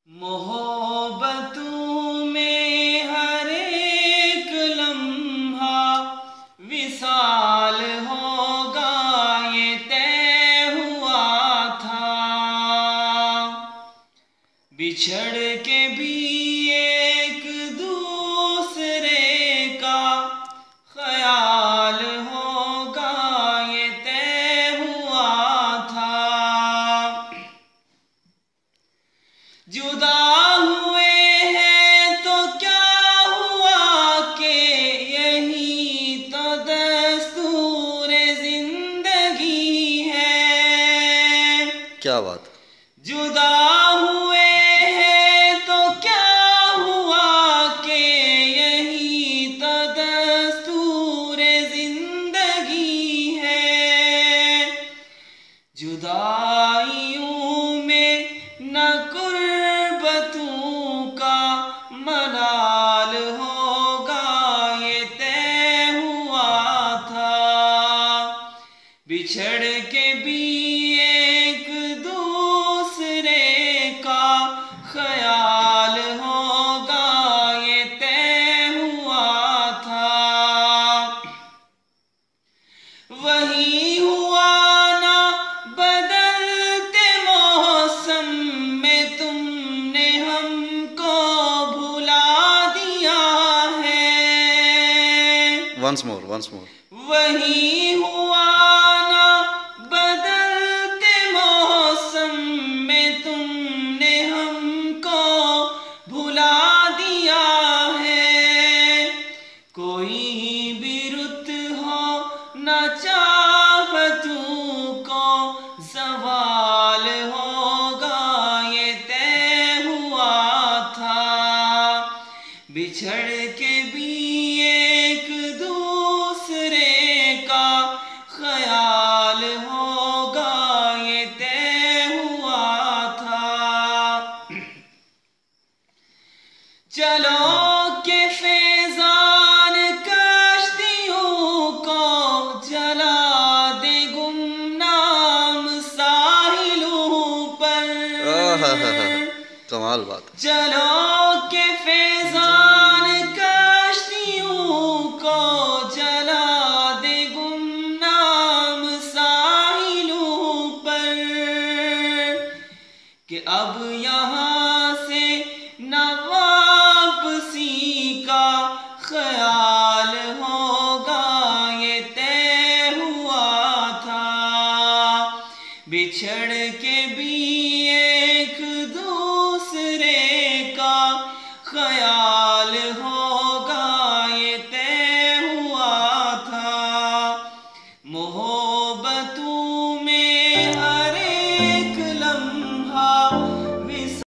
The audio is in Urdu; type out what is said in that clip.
محبتوں میں ہر ایک لمحہ وصال ہوگا یہ طے ہوا تھا، بچھڑ کے بھی ایک دوسرے کا خیال ہوگا یہ طے ہوا تھا، جدا ہوئے ہیں تو کیا ہوا کہ یہی تو دستور زندگی ہے۔ کیا بات، جدا ہوئے ہیں تو کیا ہوا کہ یہی تو دستور زندگی ہے، جدائیوں میں نہ ملال ہوگا یہ طے ہوا تھا، بچھڑ کے بھی ایک دوسرے کا خیال ہوگا یہ طے ہوا تھا، وہی ہوا نا بدلتے موسم میں تم نے ہم once more وہی ہوا نا بدلتے موسم میں تم نے ہم کو بھلا دیا ہے، کوئی بھی رت ہو نہ چاہتوں کو زوال ہوگا یہ طے ہوا تھا، بچھڑ کے بھی ایک دوسرے کا خیال ہوگا یہ طے ہوا تھا، چلو کہ فیضان کشتیوں کو جلا دے گمنام ساحلوں پر، کمال بات، چلو کہ فیضان کشتیوں کو جلا دے گمنام ساحلوں پر، کہ اب یہاں سے نہ واپسی کا خیال ہوگا یہ طے ہوا تھا، بچھڑ کے بھی ایک دوسرے کا خیال ہوگا یہ طے ہوا تھا، محبت